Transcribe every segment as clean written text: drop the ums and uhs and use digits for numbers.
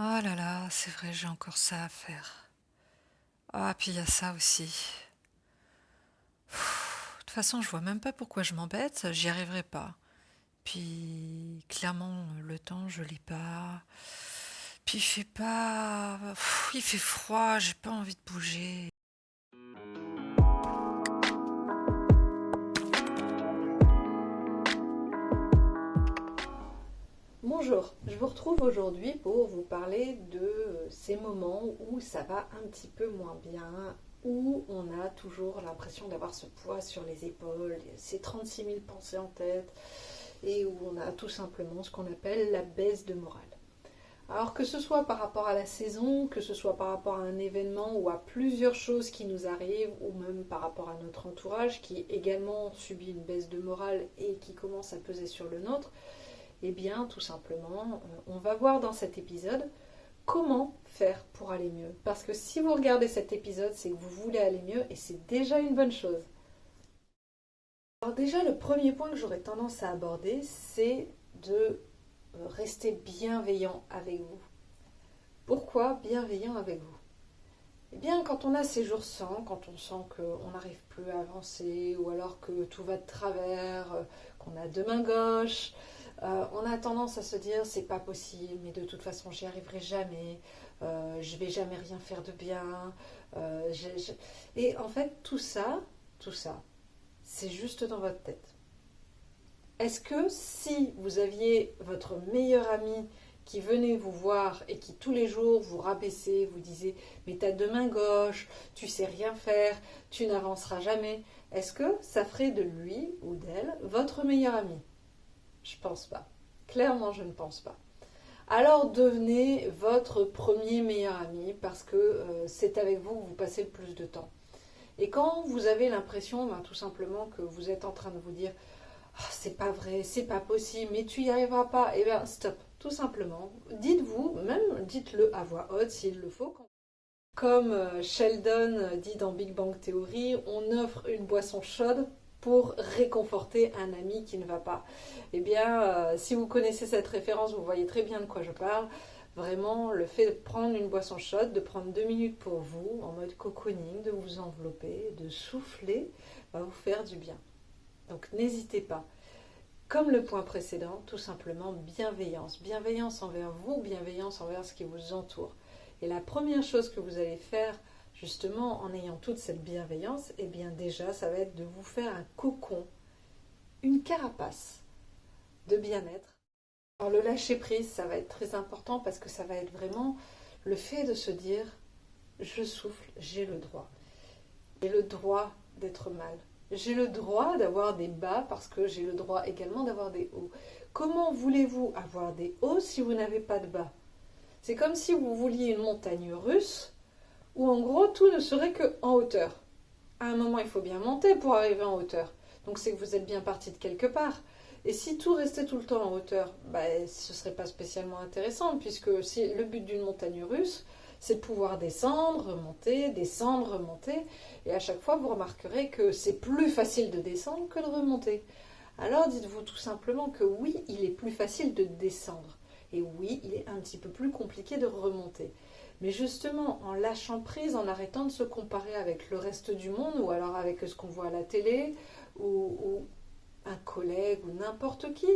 Oh là là, c'est vrai, j'ai encore ça à faire. Ah, puis il y a ça aussi. De toute façon, je vois même pas pourquoi je m'embête, j'y arriverai pas. Puis, clairement, le temps, je l'ai pas. Puis il fait pas. Il fait froid, j'ai pas envie de bouger. Bonjour, je vous retrouve aujourd'hui pour vous parler de ces moments où ça va un petit peu moins bien, où on a toujours l'impression d'avoir ce poids sur les épaules, ces 36 000 pensées en tête, et où on a tout simplement ce qu'on appelle la baisse de morale. Alors que ce soit par rapport à la saison, que ce soit par rapport à un événement ou à plusieurs choses qui nous arrivent, ou même par rapport à notre entourage qui également subit une baisse de morale et qui commence à peser sur le nôtre, eh bien, tout simplement, on va voir dans cet épisode comment faire pour aller mieux. Parce que si vous regardez cet épisode, c'est que vous voulez aller mieux et c'est déjà une bonne chose. Alors déjà, le premier point que j'aurais tendance à aborder, c'est de rester bienveillant avec vous. Pourquoi bienveillant avec vous? Eh bien, quand on a ces jours sans, quand on sent qu'on n'arrive plus à avancer, ou alors que tout va de travers, qu'on a deux mains gauches, on a tendance à se dire c'est pas possible, mais de toute façon j'y arriverai jamais, je vais jamais rien faire de bien. Et en fait, tout ça, c'est juste dans votre tête. Est-ce que si vous aviez votre meilleur ami qui venait vous voir et qui tous les jours vous rabaissait, vous disait mais t'as deux mains gauches, tu sais rien faire, tu n'avanceras jamais, est-ce que ça ferait de lui ou d'elle votre meilleur ami? Je pense pas. Clairement, je ne pense pas. Alors devenez votre premier meilleur ami parce que c'est avec vous que vous passez le plus de temps. Et quand vous avez l'impression tout simplement que vous êtes en train de vous dire ah, c'est pas vrai, c'est pas possible, mais tu y arriveras pas, eh bien stop, tout simplement. Dites-vous, même dites-le à voix haute s'il le faut. Comme Sheldon dit dans Big Bang Theory, on offre une boisson chaude pour réconforter un ami qui ne va pas. Eh bien, si vous connaissez cette référence, vous voyez très bien de quoi je parle. Vraiment, le fait de prendre une boisson chaude, de prendre 2 minutes pour vous, en mode cocooning, de vous envelopper, de souffler, va vous faire du bien. Donc n'hésitez pas. Comme le point précédent, tout simplement bienveillance. Bienveillance envers vous, bienveillance envers ce qui vous entoure. Et la première chose que vous allez faire, justement, en ayant toute cette bienveillance, eh bien déjà, ça va être de vous faire un cocon, une carapace de bien-être. Alors le lâcher prise, ça va être très important parce que ça va être vraiment le fait de se dire, je souffle, j'ai le droit. J'ai le droit d'être mal. J'ai le droit d'avoir des bas parce que j'ai le droit également d'avoir des hauts. Comment voulez-vous avoir des hauts si vous n'avez pas de bas? C'est comme si vous vouliez une montagne russe où en gros tout ne serait que en hauteur. À un moment, il faut bien monter pour arriver en hauteur. Donc c'est que vous êtes bien parti de quelque part. Et si tout restait tout le temps en hauteur, ce ne serait pas spécialement intéressant, puisque si le but d'une montagne russe, c'est de pouvoir descendre, remonter. Et à chaque fois, vous remarquerez que c'est plus facile de descendre que de remonter. Alors dites-vous tout simplement que oui, il est plus facile de descendre. Et oui, il est un petit peu plus compliqué de remonter. Mais justement, en lâchant prise, en arrêtant de se comparer avec le reste du monde, ou alors avec ce qu'on voit à la télé, ou un collègue, ou n'importe qui,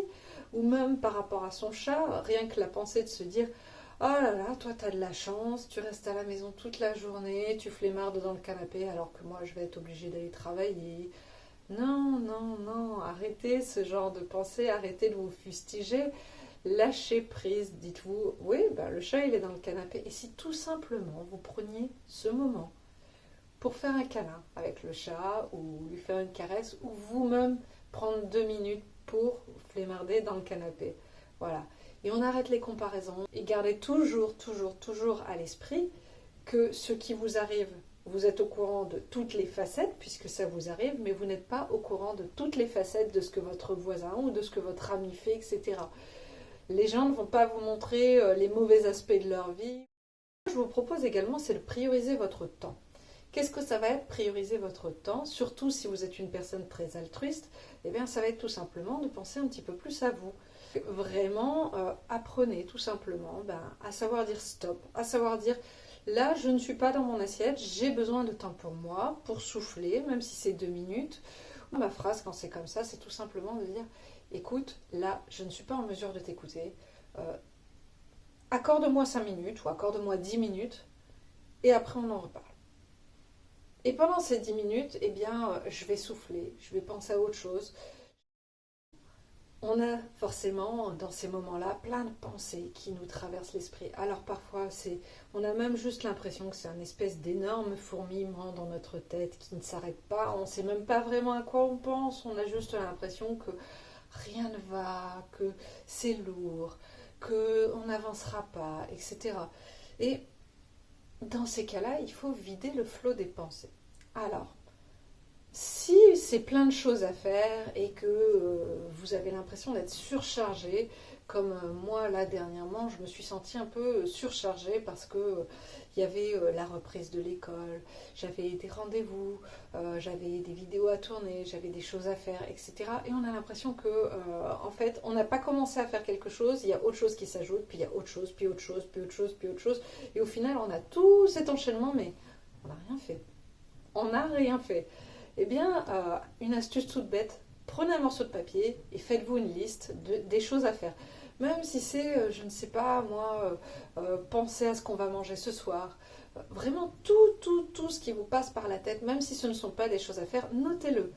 ou même par rapport à son chat, rien que la pensée de se dire oh là là, toi t'as de la chance, tu restes à la maison toute la journée, tu flemmardes dans le canapé alors que moi je vais être obligée d'aller travailler. Non, non, non, arrêtez ce genre de pensée, arrêtez de vous fustiger. Lâchez prise, dites-vous, oui, le chat il est dans le canapé. Et si tout simplement vous preniez ce moment pour faire un câlin avec le chat ou lui faire une caresse ou vous-même prendre 2 minutes pour flémarder dans le canapé. Voilà. Et on arrête les comparaisons et gardez toujours, toujours, toujours à l'esprit que ce qui vous arrive, vous êtes au courant de toutes les facettes puisque ça vous arrive, mais vous n'êtes pas au courant de toutes les facettes de ce que votre voisin ou de ce que votre ami fait, etc. Les gens ne vont pas vous montrer les mauvais aspects de leur vie. Ce que je vous propose également, c'est de prioriser votre temps. Qu'est-ce que ça va être prioriser votre temps? Surtout si vous êtes une personne très altruiste, eh bien ça va être tout simplement de penser un petit peu plus à vous. Vraiment, apprenez tout simplement à savoir dire stop, à savoir dire là, je ne suis pas dans mon assiette, j'ai besoin de temps pour moi, pour souffler, même si c'est 2 minutes. Ma phrase, quand c'est comme ça, c'est tout simplement de dire écoute, là, je ne suis pas en mesure de t'écouter. Euh, accorde-moi 5 minutes ou accorde-moi 10 minutes et après on en reparle. Et pendant ces 10 minutes, eh bien, je vais souffler, je vais penser à autre chose. On a forcément dans ces moments-là plein de pensées qui nous traversent l'esprit. Alors parfois, on a même juste l'impression que c'est un espèce d'énorme fourmillement dans notre tête qui ne s'arrête pas. On ne sait même pas vraiment à quoi on pense. On a juste l'impression que rien ne va, que c'est lourd, qu'on n'avancera pas, etc. Et dans ces cas-là, il faut vider le flot des pensées. Alors, si c'est plein de choses à faire et que vous avez l'impression d'être surchargé, comme moi là dernièrement, je me suis sentie un peu surchargée parce que il y avait la reprise de l'école, j'avais des rendez-vous, j'avais des vidéos à tourner, j'avais des choses à faire, etc. Et on a l'impression que en fait, on n'a pas commencé à faire quelque chose, il y a autre chose qui s'ajoute, puis il y a autre chose, puis autre chose, puis autre chose, puis autre chose, et au final, on a tout cet enchaînement, mais on n'a rien fait. On n'a rien fait. Eh bien, une astuce toute bête, prenez un morceau de papier et faites-vous une liste des choses à faire. Même si c'est, je ne sais pas, moi, penser à ce qu'on va manger ce soir. Vraiment tout ce qui vous passe par la tête, même si ce ne sont pas des choses à faire, notez-le.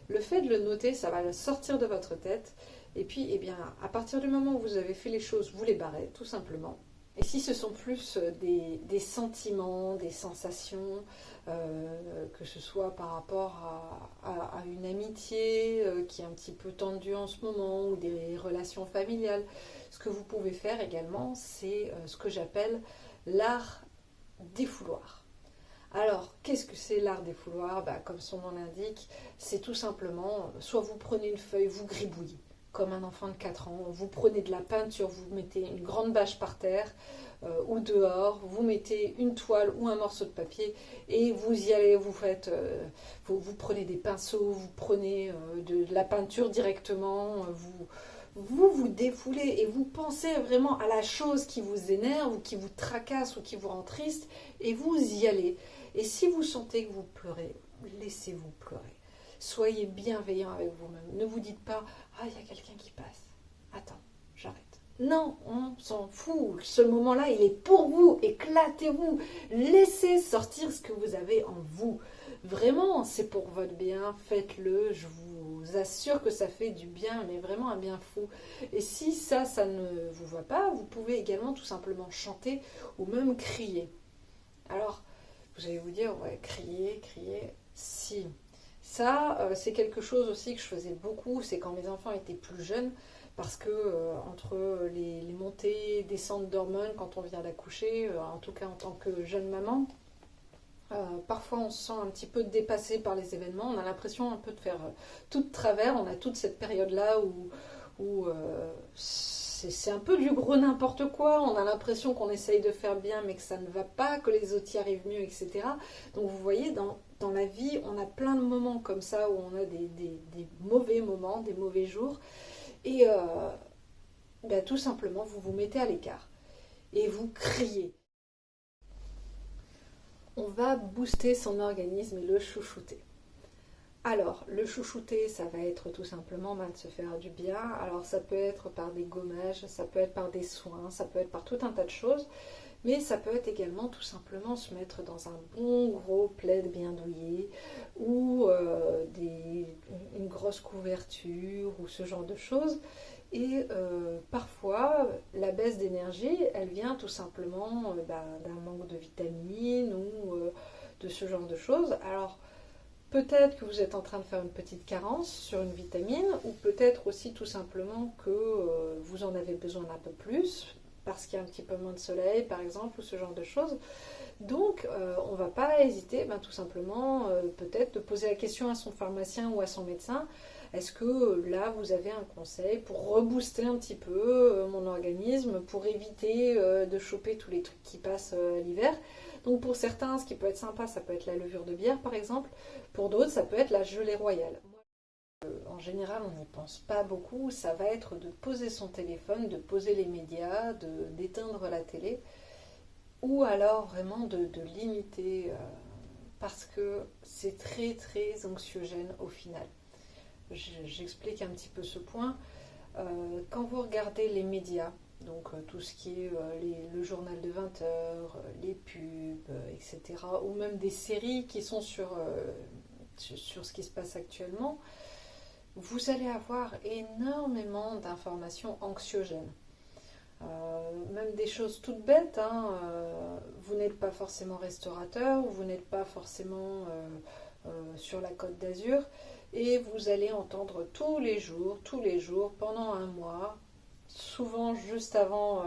Le fait de le noter, ça va le sortir de votre tête. Et puis, eh bien, à partir du moment où vous avez fait les choses, vous les barrez, tout simplement. Et si ce sont plus des sentiments, des sensations, que ce soit par rapport à une amitié qui est un petit peu tendue en ce moment ou des relations familiales, ce que vous pouvez faire également, c'est ce que j'appelle l'art défouloir. Alors, qu'est-ce que c'est l'art défouloir? Comme son nom l'indique, c'est tout simplement, soit vous prenez une feuille, vous gribouillez, comme un enfant de 4 ans, vous prenez de la peinture, vous mettez une grande bâche par terre ou dehors, vous mettez une toile ou un morceau de papier et vous y allez, vous faites, vous prenez des pinceaux, vous prenez de la peinture directement, vous défoulez et vous pensez vraiment à la chose qui vous énerve ou qui vous tracasse ou qui vous rend triste et vous y allez. Et si vous sentez que vous pleurez, laissez-vous pleurer. Soyez bienveillant avec vous-même. Ne vous dites pas « Ah, il y a quelqu'un qui passe. Attends, j'arrête. » Non, on s'en fout. Ce moment-là, il est pour vous. Éclatez-vous. Laissez sortir ce que vous avez en vous. Vraiment, c'est pour votre bien. Faites-le. Je vous assure que ça fait du bien, mais vraiment un bien fou. Et si ça ne vous va pas, vous pouvez également tout simplement chanter ou même crier. Alors, vous allez vous dire, ouais, crier, si. Ça, c'est quelque chose aussi que je faisais beaucoup, c'est quand mes enfants étaient plus jeunes, parce que entre les montées et descentes d'hormones quand on vient d'accoucher, en tout cas en tant que jeune maman, parfois on se sent un petit peu dépassé par les événements, on a l'impression un peu de faire tout de travers, on a toute cette période-là où c'est un peu du gros n'importe quoi, on a l'impression qu'on essaye de faire bien mais que ça ne va pas, que les autres y arrivent mieux, etc. Donc vous voyez, dans la vie, on a plein de moments comme ça où on a des mauvais moments, des mauvais jours, et tout simplement vous vous mettez à l'écart et vous criez. On va booster son organisme et le chouchouter. Alors, le chouchouter, ça va être tout simplement de se faire du bien. Alors, ça peut être par des gommages, ça peut être par des soins, ça peut être par tout un tas de choses. Mais ça peut être également tout simplement se mettre dans un bon gros plaid bien douillet ou une grosse couverture ou ce genre de choses. Et parfois, la baisse d'énergie, elle vient tout simplement d'un manque de vitamines ou de ce genre de choses. Alors, peut-être que vous êtes en train de faire une petite carence sur une vitamine, ou peut-être aussi tout simplement que vous en avez besoin d'un peu plus, parce qu'il y a un petit peu moins de soleil, par exemple, ou ce genre de choses. Donc, on ne va pas hésiter, tout simplement, peut-être de poser la question à son pharmacien ou à son médecin. Est-ce que là, vous avez un conseil pour rebooster un petit peu mon organisme, pour éviter de choper tous les trucs qui passent l'hiver? Donc pour certains, ce qui peut être sympa, ça peut être la levure de bière par exemple. Pour d'autres, ça peut être la gelée royale. En général, on n'y pense pas beaucoup. Ça va être de poser son téléphone, de poser les médias, d'éteindre la télé, ou alors vraiment de limiter, parce que c'est très très anxiogène au final. J'explique un petit peu ce point. Quand vous regardez les médias, donc tout ce qui est le journal de 20 heures, les pubs, etc., ou même des séries qui sont sur ce qui se passe actuellement, vous allez avoir énormément d'informations anxiogènes. Même des choses toutes bêtes, hein, vous n'êtes pas forcément restaurateur, vous n'êtes pas forcément sur la Côte d'Azur, et vous allez entendre tous les jours, pendant un mois, souvent juste avant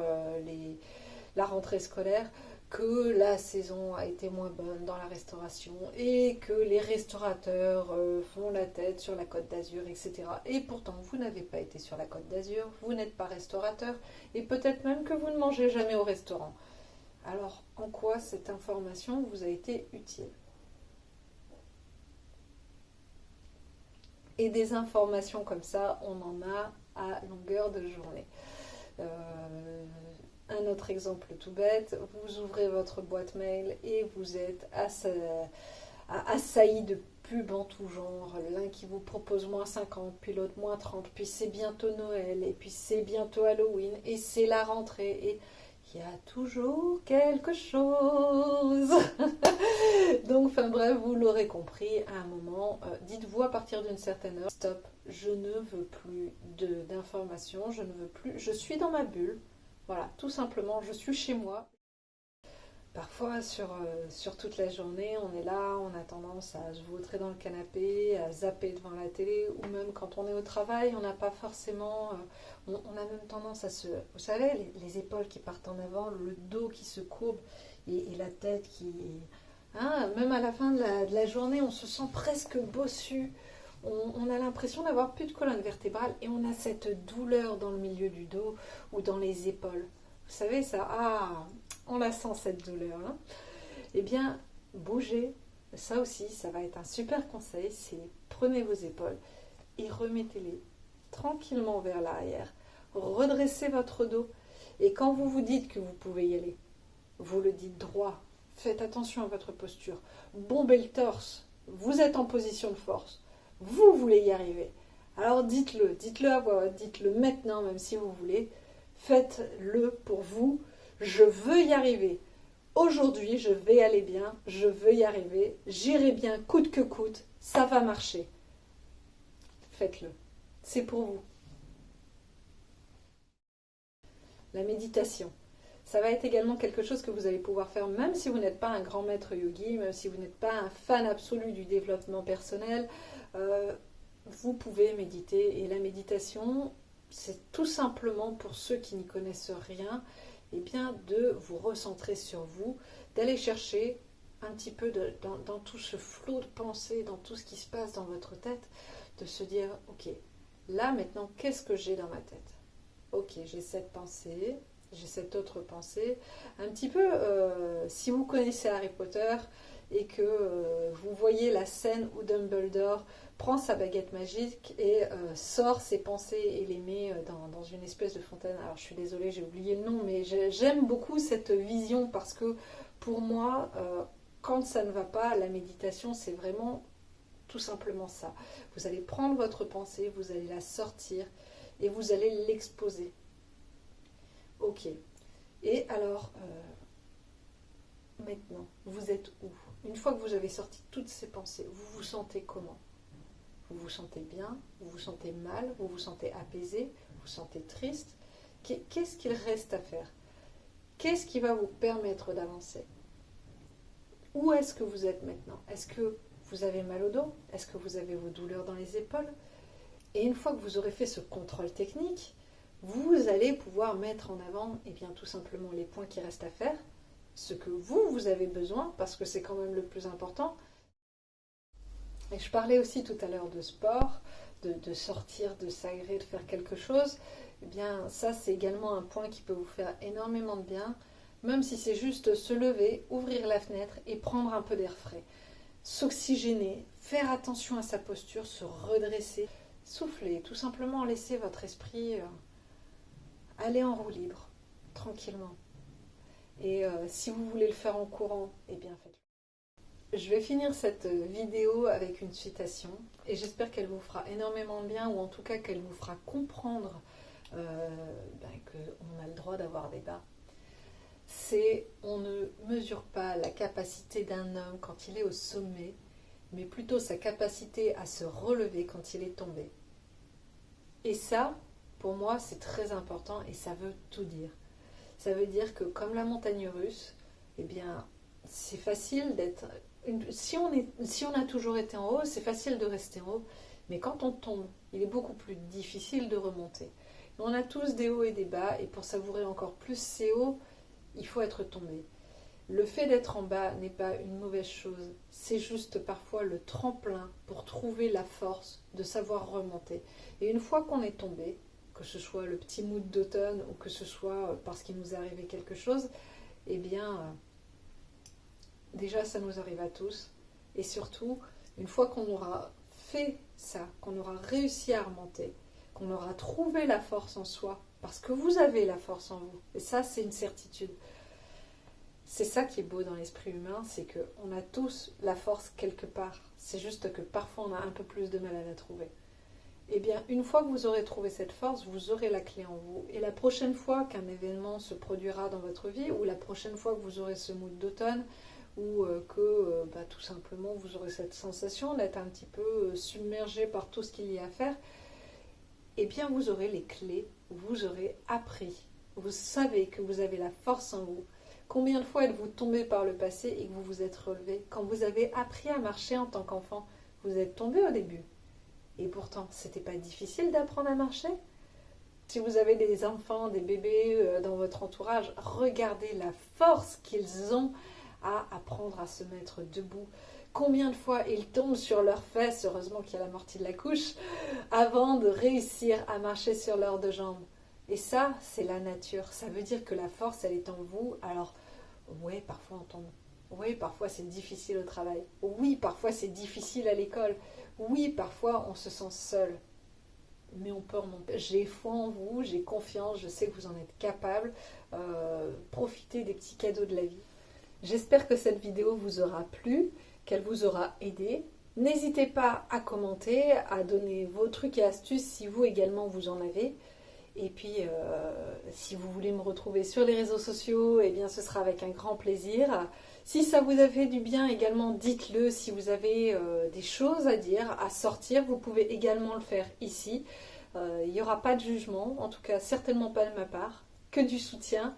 la rentrée scolaire, que la saison a été moins bonne dans la restauration et que les restaurateurs font la tête sur la Côte d'Azur, etc. Et pourtant, vous n'avez pas été sur la Côte d'Azur, vous n'êtes pas restaurateur et peut-être même que vous ne mangez jamais au restaurant. Alors, en quoi cette information vous a été utile? Et des informations comme ça, on en a à longueur de journée. Un autre exemple tout bête, vous ouvrez votre boîte mail et vous êtes assailli de pubs en tout genre. L'un qui vous propose -50, puis l'autre -30, puis c'est bientôt Noël, et puis c'est bientôt Halloween, et c'est la rentrée, et il y a toujours quelque chose. Donc, enfin bref, vous l'aurez compris, à un moment, dites-vous à partir d'une certaine heure, stop, je ne veux plus d'informations, je ne veux plus, je suis dans ma bulle. Voilà, tout simplement, je suis chez moi. Parfois, sur toute la journée, on est là, on a tendance à se vautrer dans le canapé, à zapper devant la télé, ou même quand on est au travail, on n'a pas forcément... on a même tendance à se... Vous savez, les épaules qui partent en avant, le dos qui se courbe, et la tête qui... Hein, même à la fin de la journée, on se sent presque bossu. On a l'impression d'avoir plus de colonne vertébrale, et on a cette douleur dans le milieu du dos ou dans les épaules. Vous savez, ça... Ah, on la sent cette douleur, hein. Eh bien, bougez. Ça aussi, ça va être un super conseil. C'est prenez vos épaules et remettez-les tranquillement vers l'arrière. Redressez votre dos. Et quand vous vous dites que vous pouvez y aller, vous le dites droit. Faites attention à votre posture. Bombez le torse. Vous êtes en position de force. Vous voulez y arriver. Alors dites-le à voix haute, dites-le maintenant, même si vous voulez. Faites-le pour vous. Je veux y arriver. Aujourd'hui, je vais aller bien, je veux y arriver, j'irai bien coûte que coûte, ça va marcher. Faites-le. C'est pour vous. La méditation. Ça va être également quelque chose que vous allez pouvoir faire même si vous n'êtes pas un grand maître yogi, même si vous n'êtes pas un fan absolu du développement personnel. Vous pouvez méditer. Et la méditation, c'est tout simplement pour ceux qui n'y connaissent rien, eh bien, de vous recentrer sur vous, d'aller chercher un petit peu dans tout ce flot de pensées, dans tout ce qui se passe dans votre tête, de se dire, ok, là maintenant, qu'est-ce que j'ai dans ma tête? Ok, j'ai cette pensée, j'ai cette autre pensée. Un petit peu, si vous connaissez Harry Potter et que vous voyez la scène où Dumbledore prend sa baguette magique et sort ses pensées et les met dans une espèce de fontaine. Alors je suis désolée, j'ai oublié le nom, mais j'aime beaucoup cette vision parce que pour moi, quand ça ne va pas, la méditation, c'est vraiment tout simplement ça. Vous allez prendre votre pensée, vous allez la sortir et vous allez l'exposer. Ok. Et alors, maintenant, vous êtes où? Une fois que vous avez sorti toutes ces pensées, vous vous sentez comment? Vous vous sentez bien? Vous vous sentez mal? Vous vous sentez apaisé? Vous vous sentez triste? Qu'est-ce qu'il reste à faire? Qu'est-ce qui va vous permettre d'avancer? Où est-ce que vous êtes maintenant? Est-ce que vous avez mal au dos? Est-ce que vous avez vos douleurs dans les épaules? Et une fois que vous aurez fait ce contrôle technique, vous allez pouvoir mettre en avant, eh bien, tout simplement les points qui restent à faire, ce que vous avez besoin, parce que c'est quand même le plus important. Et je parlais aussi tout à l'heure de sport, de sortir, de s'aérer, de faire quelque chose. Eh bien, ça, c'est également un point qui peut vous faire énormément de bien, même si c'est juste se lever, ouvrir la fenêtre et prendre un peu d'air frais. S'oxygéner, faire attention à sa posture, se redresser. Soufflez, tout simplement laissez votre esprit aller en roue libre, tranquillement. Et si vous voulez le faire en courant, eh bien faites-le. Je vais finir cette vidéo avec une citation et j'espère qu'elle vous fera énormément de bien ou en tout cas qu'elle vous fera comprendre qu'on a le droit d'avoir des bas. C'est: on ne mesure pas la capacité d'un homme quand il est au sommet, mais plutôt sa capacité à se relever quand il est tombé. Et ça, pour moi, c'est très important et ça veut tout dire. Ça veut dire que comme la montagne russe, eh bien, c'est facile d'être... Si on a toujours été en haut, c'est facile de rester en haut, mais quand on tombe, il est beaucoup plus difficile de remonter. On a tous des hauts et des bas, et pour savourer encore plus ces hauts, il faut être tombé. Le fait d'être en bas n'est pas une mauvaise chose, c'est juste parfois le tremplin pour trouver la force de savoir remonter. Et une fois qu'on est tombé, que ce soit le petit mood d'automne ou que ce soit parce qu'il nous est arrivé quelque chose, eh bien, déjà ça nous arrive à tous. Et surtout, une fois qu'on aura fait ça, qu'on aura réussi à remonter, qu'on aura trouvé la force en soi, parce que vous avez la force en vous, et ça c'est une certitude. C'est ça qui est beau dans l'esprit humain, c'est qu'on a tous la force quelque part. C'est juste que parfois on a un peu plus de mal à la trouver. Eh bien, une fois que vous aurez trouvé cette force, vous aurez la clé en vous. Et la prochaine fois qu'un événement se produira dans votre vie, ou la prochaine fois que vous aurez ce mood d'automne, ou que tout simplement vous aurez cette sensation d'être un petit peu submergé par tout ce qu'il y a à faire, eh bien vous aurez les clés, vous aurez appris. Vous savez que vous avez la force en vous. Combien de fois êtes-vous tombé par le passé et que vous vous êtes relevé? Quand vous avez appris à marcher en tant qu'enfant, vous êtes tombé au début. Et pourtant, c'était pas difficile d'apprendre à marcher. Si vous avez des enfants, des bébés dans votre entourage, regardez la force qu'ils ont à apprendre à se mettre debout. Combien de fois ils tombent sur leurs fesses, heureusement qu'il y a l'amorti de la couche, avant de réussir à marcher sur leurs deux jambes. Et ça, c'est la nature. Ça veut dire que la force, elle est en vous. Alors, oui, parfois on tombe. Oui, parfois c'est difficile au travail. Oui, parfois c'est difficile à l'école. Oui, parfois on se sent seul. Mais on peut remonter. J'ai foi en vous, j'ai confiance, je sais que vous en êtes capable. Profitez des petits cadeaux de la vie. J'espère que cette vidéo vous aura plu, qu'elle vous aura aidé. N'hésitez pas à commenter, à donner vos trucs et astuces si vous également vous en avez. Et puis, si vous voulez me retrouver sur les réseaux sociaux, eh bien, ce sera avec un grand plaisir. Si ça vous a fait du bien également, dites-le. Si vous avez des choses à dire, à sortir, vous pouvez également le faire ici. Il n'y aura pas de jugement, en tout cas certainement pas de ma part, que du soutien.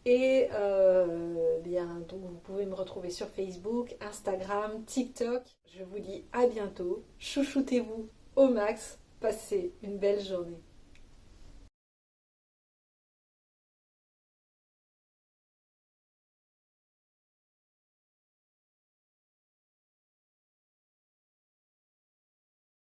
Et donc vous pouvez me retrouver sur Facebook, Instagram, TikTok. Je vous dis à bientôt. Chouchoutez-vous au max. Passez une belle journée.